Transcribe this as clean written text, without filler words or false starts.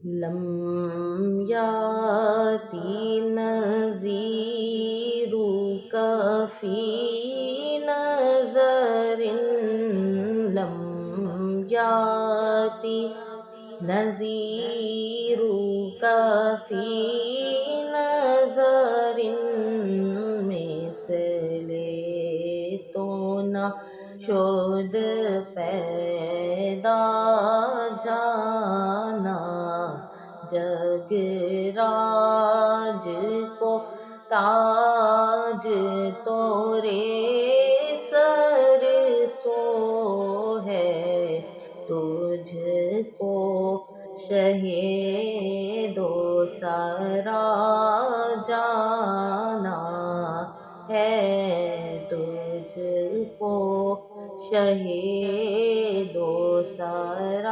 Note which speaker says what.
Speaker 1: لم یاتی نذیرک فی نظر، لم یاتی نذیرک فی نظر، مثل تو نہ شد پیدا جانا، جگ راج کو تاج تورے سر سو ہے، تجھ کو شہ دو سرا جانا ہے، تجھ کو شہ دو سرا